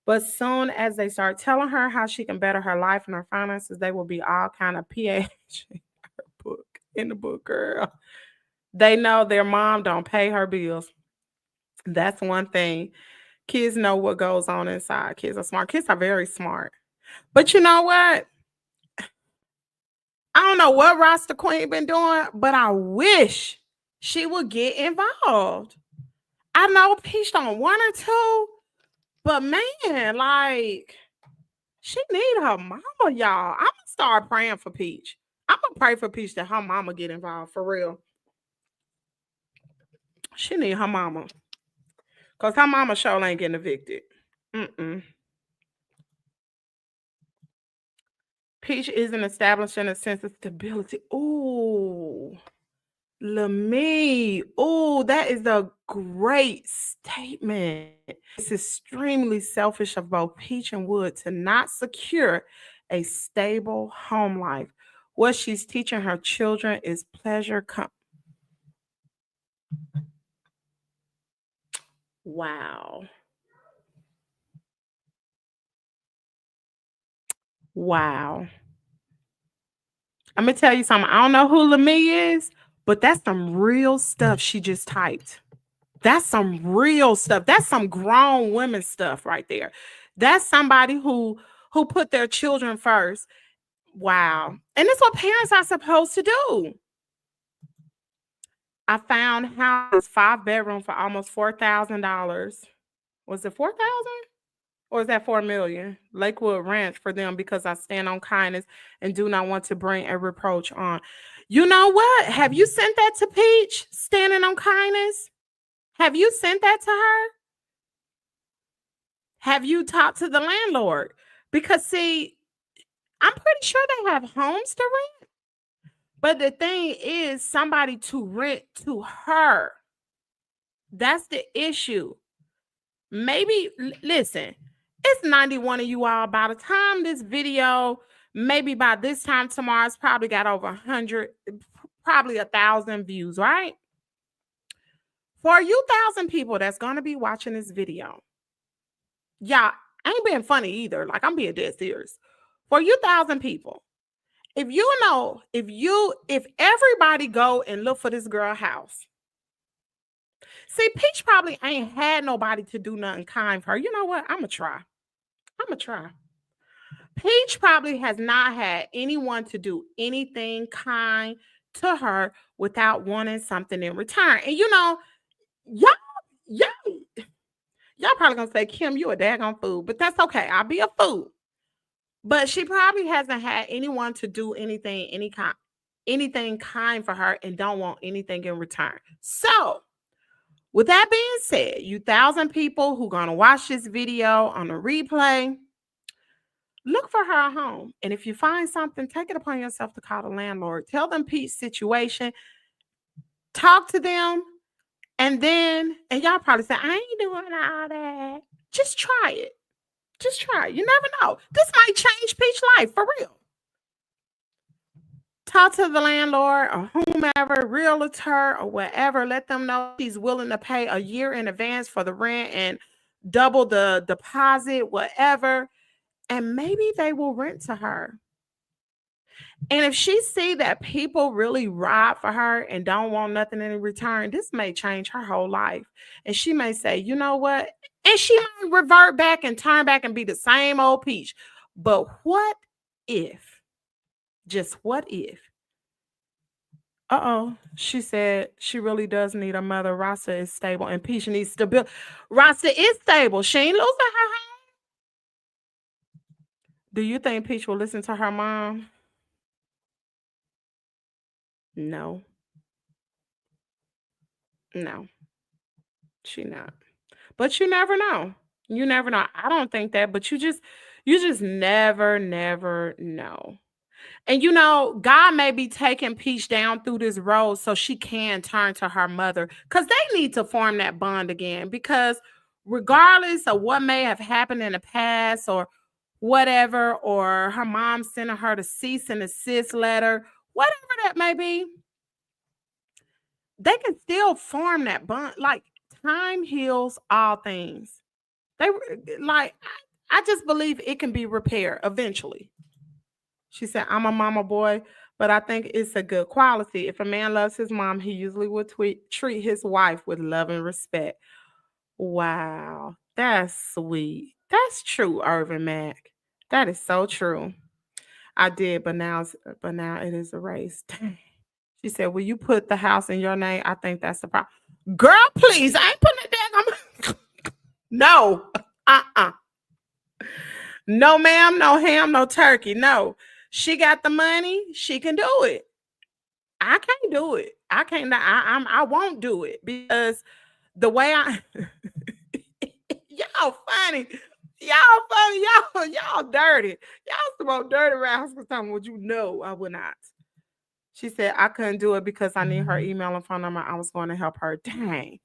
But soon as they start telling her how she can better her life and her finances, they will be all kind of PH in the book, girl. They know their mom don't pay her bills. That's one thing. Kids know what goes on inside. Kids are smart. Kids are very smart. But you know what? I don't know what Rasta Queen been doing, but I wish she would get involved. I know Peach don't want her to, but man, like, she need her mama, y'all. I'm gonna start praying for Peach. I'm gonna pray for Peach that her mama get involved for real. She need her mama. Cause her mama sure ain't getting evicted. Mm-mm. Peach isn't establishing a sense of stability. Ooh. Lamee. Oh, that is a great statement. It's extremely selfish of both Peach and Wood to not secure a stable home life. What she's teaching her children is pleasure. Wow. Wow. I'm going to tell you something. I don't know who Lamee is, but that's some real stuff she just typed. That's some real stuff. That's some grown women stuff right there. That's somebody who put their children first. Wow. And that's what parents are supposed to do. I found house 5-bedroom for almost $4,000. Was it 4,000? Or is that 4 million? Lakewood Ranch for them because I stand on kindness and do not want to bring a reproach on. You know what? Have you sent that to Peach? Standing on kindness? Have you sent that to her? Have you talked to the landlord? Because see, I'm pretty sure they have homes to rent. But the thing is, somebody to rent to her. That's the issue. Maybe, listen, it's 91 of you all. By the time this video, maybe by this time tomorrow, it's probably got over 100, probably 1,000 views, right? For you 1,000 people that's going to be watching this video, y'all, I ain't being funny either. Like, I'm being dead serious. For you 1,000 people, if everybody go and look for this girl house, see, Peach probably ain't had nobody to do nothing kind for her. You know what? I'm going to try. Peach probably has not had anyone to do anything kind to her without wanting something in return. And you know, y'all probably gonna say, Kim, you a daggone fool, but that's okay. I'll be a fool. But she probably hasn't had anyone to do anything kind for her and don't want anything in return. So with that being said, you 1,000 people who gonna watch this video on a replay, look for her a home. And if you find something, take it upon yourself to call the landlord. Tell them Pete's situation. Talk to them. And y'all probably say, I ain't doing all that. Just try it. Just try it. You never know. This might change Peach's life for real. Talk to the landlord or whomever, realtor or whatever. Let them know she's willing to pay a year in advance for the rent and double the deposit, whatever. And maybe they will rent to her. And if she see that people really ride for her and don't want nothing in return, this may change her whole life. And she may say, you know what? And she might revert back and turn back and be the same old Peach. But what if? Just what if? She said she really does need a mother. Rasa is stable and Peach needs stability. Rasa is stable. She ain't losing her home. Do you think Peach will listen to her mom? No. No, she not. But you never know. You never know. I don't think that, but you just never know. And you know, God may be taking Peach down through this road so she can turn to her mother because they need to form that bond again. Because regardless of what may have happened in the past or whatever, or her mom sending her the cease and desist letter, whatever that may be, they can still form that bond. Like, time heals all things. I just believe it can be repaired eventually. She said, I'm a mama boy, but I think it's a good quality. If a man loves his mom, he usually would treat his wife with love and respect. Wow, that's sweet. That's true, Irvin Mack. That is so true. I did, but now it is erased. She said, will you put the house in your name? I think that's the problem. Girl, please. I ain't putting it down. No. Uh-uh. No, ma'am, no ham, no turkey. No. She got the money. She can do it. I can't do it. I can't. I won't do it because the way I y'all funny. Y'all funny. Y'all dirty. Y'all smoke dirty rascals. Tell me what you know. I would not. She said I couldn't do it because I need her email and phone number. I was going to help her. Dang.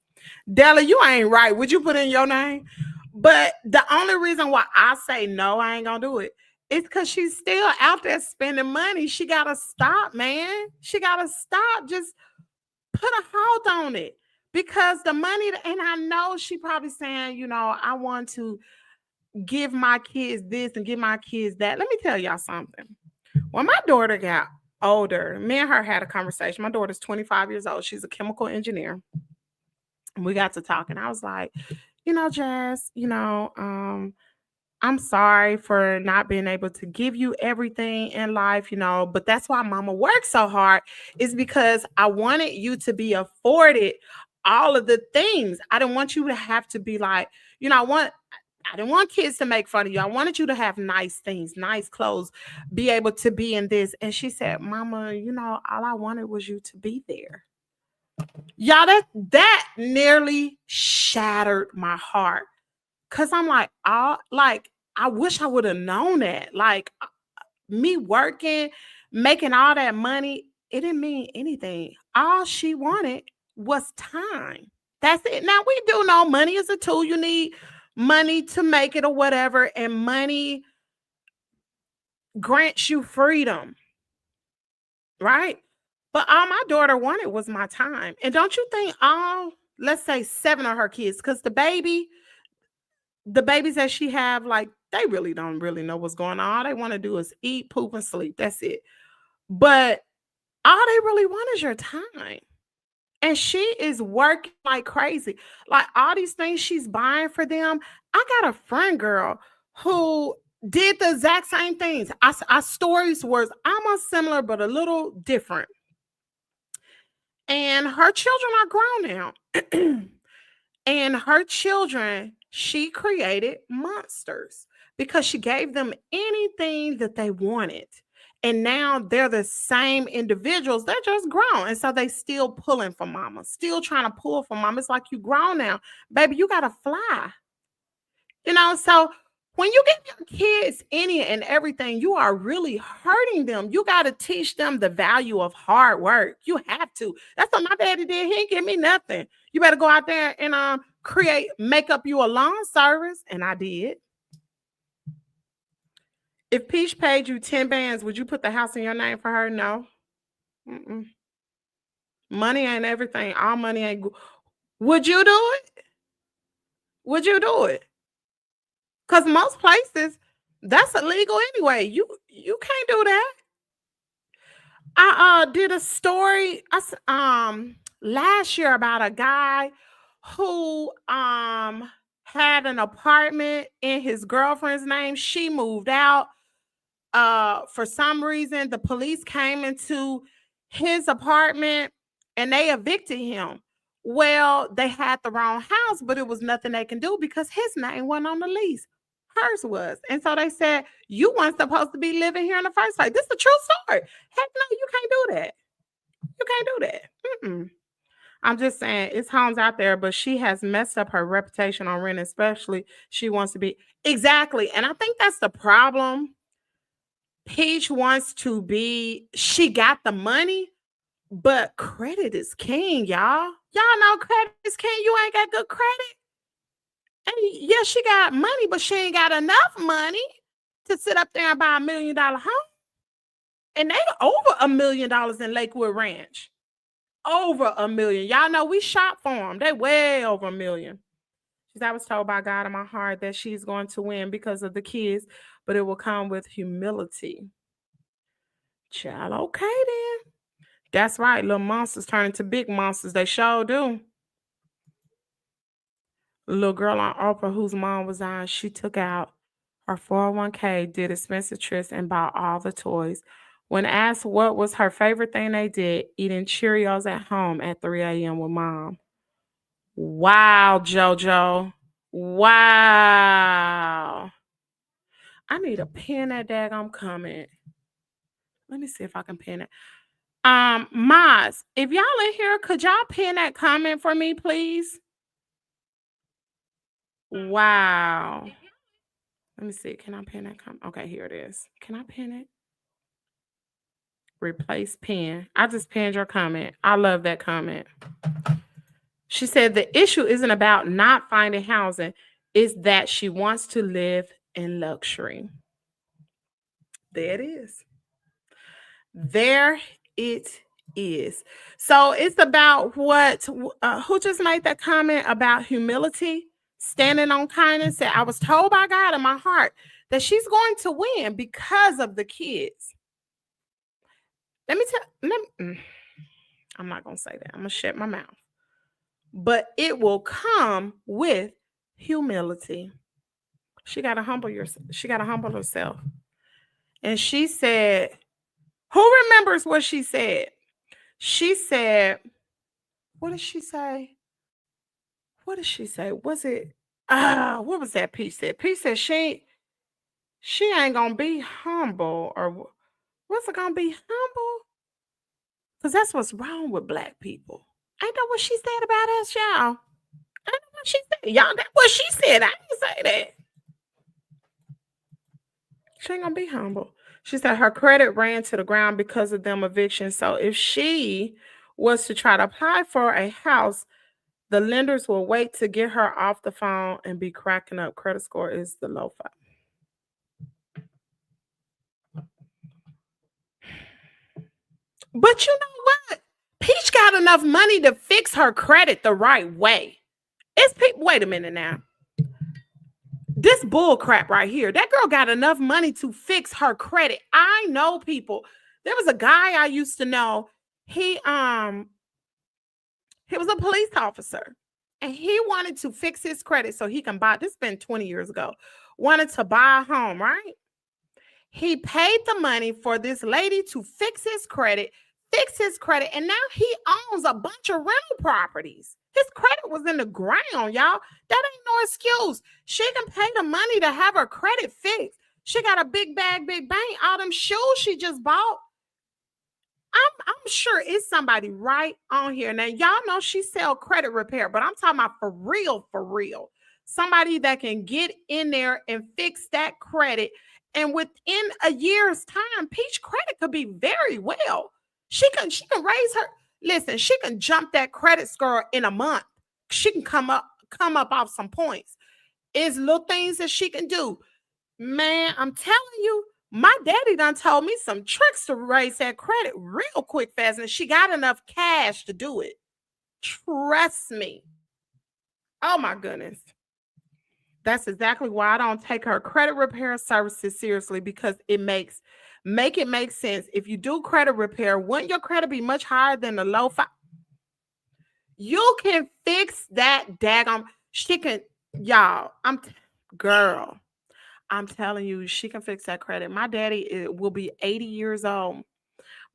Della, you ain't right. Would you put in your name? But the only reason why I say no, I ain't gonna do it, is because she's still out there spending money. She gotta stop, man. She gotta stop. Just put a halt on it. Because the money, and I know she probably saying, I want to give my kids this and give my kids that. Let me tell y'all something. When my daughter got older, me and her had a conversation. My daughter's 25 years old. She's a chemical engineer. We got to talking. I was like, Jazz, I'm sorry for not being able to give you everything in life, but that's why mama worked so hard, is because I wanted you to be afforded all of the things. I didn't want you to have to be like, I didn't want kids to make fun of you. I wanted you to have nice things, nice clothes, be able to be in this. And she said, Mama, all I wanted was you to be there. Y'all, that nearly shattered my heart. Cause I'm like, I wish I would have known that. Like, me working, making all that money, it didn't mean anything. All she wanted was time. That's it. Now, we do know money is a tool. You need money to make it or whatever. And money grants you freedom. Right? But all my daughter wanted was my time. And don't you think let's say 7 of her kids, because the babies that she have, like, they really don't really know what's going on. All they want to do is eat, poop, and sleep. That's it. But all they really want is your time. And she is working like crazy. Like, all these things she's buying for them. I got a friend girl who did the exact same things. Our stories were almost similar, but a little different. And her children are grown now. And her children, she created monsters because she gave them anything that they wanted. And now they're the same individuals. They're just grown. And so they still pulling for mama, still trying to pull for mama. It's like, you grown now. Baby, you got to fly. So when you give your kids any and everything, you are really hurting them. You got to teach them the value of hard work. You have to. That's what my daddy did. He didn't give me nothing. You better go out there and make up you a lawn service. And I did. If Peach paid you 10 bands, would you put the house in your name for her? No. Mm-mm. Money ain't everything. All money ain't good. Would you do it? Would you do it? Because most places, that's illegal anyway. You can't do that. I did a story last year about a guy who had an apartment in his girlfriend's name. She moved out. For some reason, the police came into his apartment and they evicted him. Well, they had the wrong house, but it was nothing they can do because his name wasn't on the lease. Hers was. And so they said, you weren't supposed to be living here in the first place. This is a true story. Heck no, you can't do that. You can't do that. Mm-mm. I'm just saying, it's homes out there, but she has messed up her reputation on rent, especially she wants to be. Exactly. And I think that's the problem. Peach wants to be, she got the money, but credit is king, y'all. Y'all know credit is king. You ain't got good credit. And yeah, she got money, but she ain't got enough money to sit up there and buy $1 million home. And they over $1 million in Lakewood Ranch. Over $1 million. Y'all know we shop for them. They way over $1 million. She said, I was told by God in my heart that she's going to win because of the kids, but it will come with humility. Child, okay then. That's right. Little monsters turn into big monsters. They sure do. Little girl on Oprah whose mom was on, she took out her 401k, did expensive trips, and bought all the toys. When asked what was her favorite thing they did, eating Cheerios at home at 3 a.m. with mom. Wow, JoJo. Wow. I need to pin that daggone comment. Let me see if I can pin it. Maz, if y'all in here, could y'all pin that comment for me, please? Wow. Let me see. Can I pin that comment? Okay, here it is. Can I pin it? Replace pin. I just pinned your comment. I love that comment. She said the issue isn't about not finding housing, it's that she wants to live in luxury. There it is. There it is. So it's about what, who just made that comment about humility, standing on kindness? Said, I was told by God in my heart that she's going to win because of the kids. I'm not going to say that. I'm going to shut my mouth. But it will come with humility. She got to humble yourself. She got to humble herself. And she said, who remembers what she said? She said, what did she say? What did she say? Was it, what was that Peach said? Peach said she ain't going to be humble. Or what's it going to be humble? Because that's what's wrong with Black people. Ain't that what she said about us, y'all? Ain't that what she said? Y'all, that's what she said. I didn't say that. She ain't going to be humble. She said her credit ran to the ground because of them evictions. So if she was to try to apply for a house, the lenders will wait to get her off the phone and be cracking up. Credit score is the low 5. But you know what? Peach got enough money to fix her credit the right way. It's people. Wait a minute now. This bull crap right here. That girl got enough money to fix her credit. I know people. There was a guy I used to know. He was a police officer, and he wanted to fix his credit so he can buy. This has been 20 years ago. Wanted to buy a home, right? He paid the money for this lady to fix his credit, and now he owns a bunch of rental properties. His credit was in the ground, y'all. That ain't no excuse. She can pay the money to have her credit fixed. She got a big bag, big bank. All them shoes she just bought. I'm sure it's somebody right on here. Now, y'all know she sell credit repair, but I'm talking about for real. Somebody that can get in there and fix that credit. And within a year's time, Peach credit could be very well. She can raise her. Listen, she can jump that credit score in a month. She can come up off some points. It's little things that she can do. Man, I'm telling you, my daddy done told me some tricks to raise that credit real quick, fast, and she got enough cash to do it. Trust me. Oh my goodness. That's exactly why I don't take her credit repair services seriously, because it make sense. If you do credit repair, wouldn't your credit be much higher than the low 5? You can fix that daggone. She can, y'all. Girl, I'm telling you, she can fix that credit. My daddy will be 80 years old.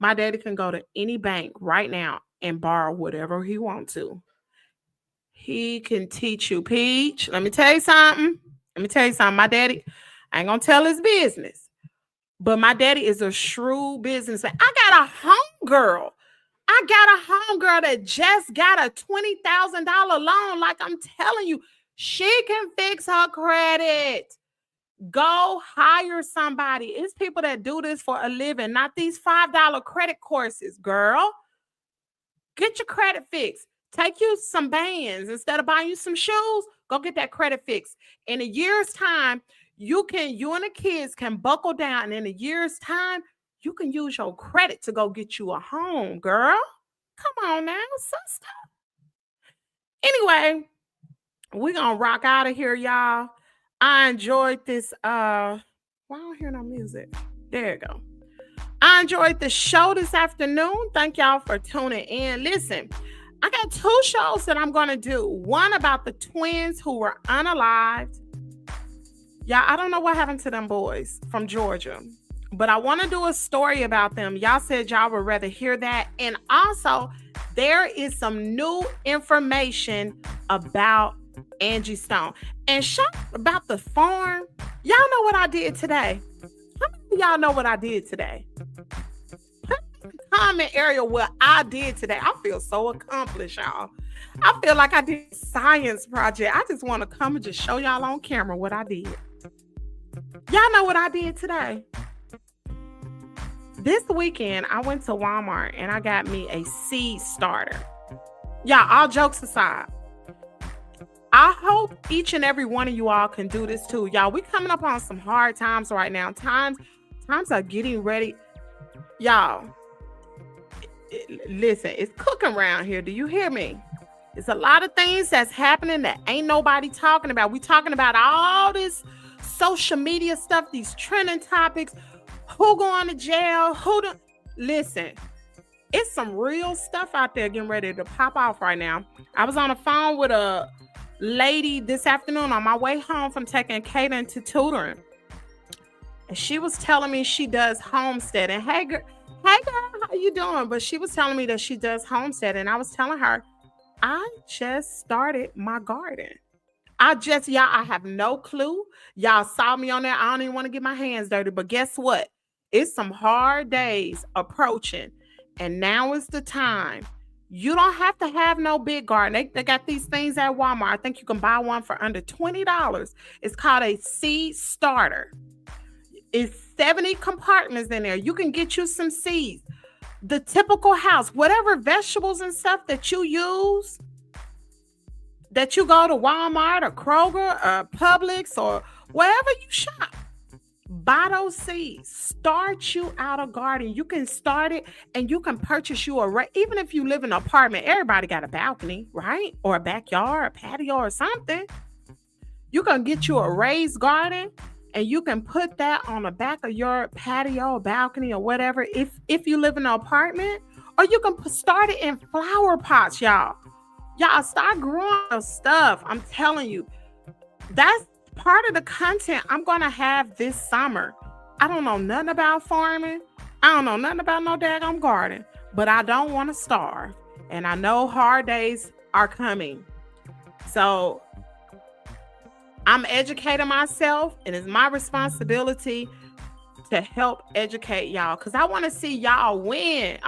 My daddy can go to any bank right now and borrow whatever he wants to. He can teach you, Peach. Let me tell you something. My daddy, I ain't gonna tell his business, but my daddy is a shrewd businessman. I got a homegirl that just got a $20,000 loan. Like I'm telling you, she can fix her credit. Go hire somebody. It's people that do this for a living, not these $5 credit courses, girl. Get your credit fixed. Take you some bands instead of buying you some shoes. Go get that credit fixed. In a year's time, you and the kids can buckle down. And in a year's time, you can use your credit to go get you a home, girl. Come on now, sister. Anyway, we're going to rock out of here, y'all. I enjoyed this. Why I don't hear no music? There you go. I enjoyed the show this afternoon. Thank y'all for tuning in. Listen, I got 2 shows that I'm going to do. One about the twins who were unalived. Yeah, I don't know what happened to them boys from Georgia, But I want to do a story about them. Y'all said y'all would rather hear that. And also, there is some new information about Angie Stone. And shout about the farm. Y'all know what I did today? How many of y'all know what I did today? Put in the comment area what I did today. I feel so accomplished, y'all. I feel like I did a science project. I just want to come and just show y'all on camera what I did. Y'all know what I did today? This weekend, I went to Walmart and I got me a seed starter. Y'all, all jokes aside, I hope each and every one of you all can do this too. Y'all, we coming up on some hard times right now. Times are getting ready. Y'all, listen, it's cooking around here. Do you hear me? It's a lot of things that's happening that ain't nobody talking about. We talking about all this social media stuff, these trending topics. Who going to jail? Listen, it's some real stuff out there getting ready to pop off right now. I was on the phone with a lady this afternoon on my way home from taking Kaden to tutoring. And she was telling me she does homesteading. Hey girl, how you doing? But she was telling me that she does homesteading. And I was telling her, I just started my garden. Y'all, I have no clue. Y'all saw me on there. I don't even want to get my hands dirty. But guess what? It's some hard days approaching. And now is the time. You don't have to have no big garden. They got these things at Walmart. I think you can buy one for under $20. It's called a seed starter. It's 70 compartments in there. You can get you some seeds. The typical house, whatever vegetables and stuff that you use, that you go to Walmart or Kroger or Publix or wherever you shop, buy those seeds. Start you out a garden. You can start it and you can purchase you even if you live in an apartment, everybody got a balcony, right? Or a backyard, a patio or something. You can get you a raised garden and you can put that on the back of your patio, balcony or whatever if you live in an apartment. Or you can start it in flower pots, y'all. Y'all start growing your stuff. I'm telling you, that's part of the content I'm going to have this summer. I don't know nothing about farming. I don't know nothing about no daggone garden, but I don't want to starve. And I know hard days are coming. So I'm educating myself, and it's my responsibility to help educate y'all because I want to see y'all win.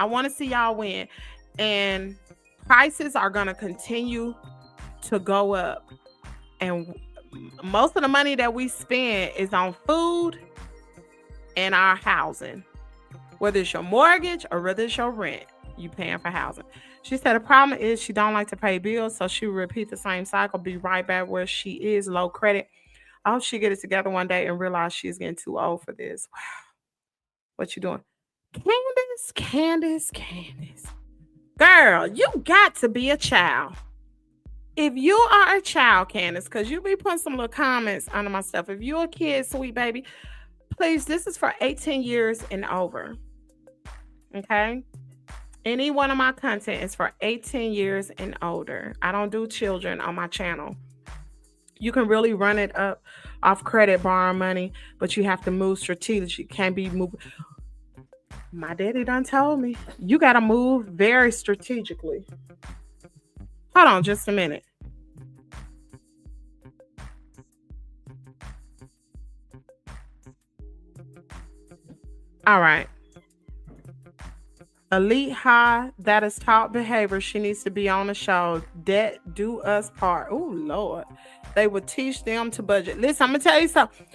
And prices are going to continue to go up. And most of the money that we spend is on food and our housing. Whether it's your mortgage or whether it's your rent, you paying for housing. She said the problem is she don't like to pay bills, so she will repeat the same cycle, be right back where she is, low credit. I hope she get it together one day and realize she's getting too old for this. Wow. What you doing? Candace. Girl, you got to be a child. If you are a child, Candace, because you be putting some little comments under my stuff. If you're a kid, sweet baby, please, this is for 18 years and over. Okay? Any one of my content is for 18 years and older. I don't do children on my channel. You can really run it up off credit, borrow money, but you have to move strategically. You can't be moving. My daddy done told me, you got to move very strategically. Hold on just a minute. All right. Elite High, that is taught behavior. She needs to be on the show. Debt do us part. Oh, Lord. They would teach them to budget. Listen, I'm going to tell you something.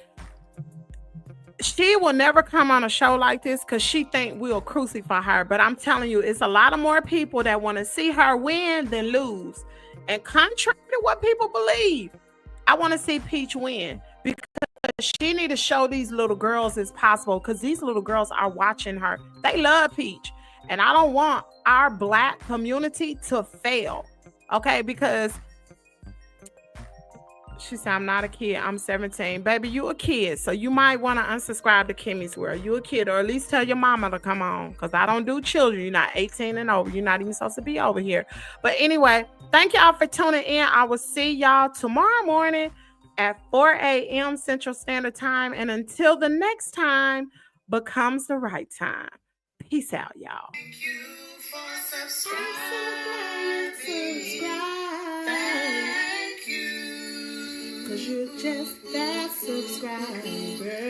She will never come on a show like this because she think we'll crucify her. But I'm telling you, it's a lot of more people that want to see her win than lose. And contrary to what people believe, I want to see Peach win because she need to show these little girls it's possible because these little girls are watching her. They love Peach. And I don't want our Black community to fail. Okay, because she said, I'm not a kid. I'm 17. Baby, you a kid. So you might want to unsubscribe to Kimmie's World. You a kid, or at least tell your mama to come on. Because I don't do children. You're not 18 and over. You're not even supposed to be over here. But anyway, thank y'all for tuning in. I will see y'all tomorrow morning at 4 a.m. Central Standard Time. And until the next time, becomes the right time. Peace out, y'all. Thank you for subscribing. Thank you. 'Cause you're just that subscriber.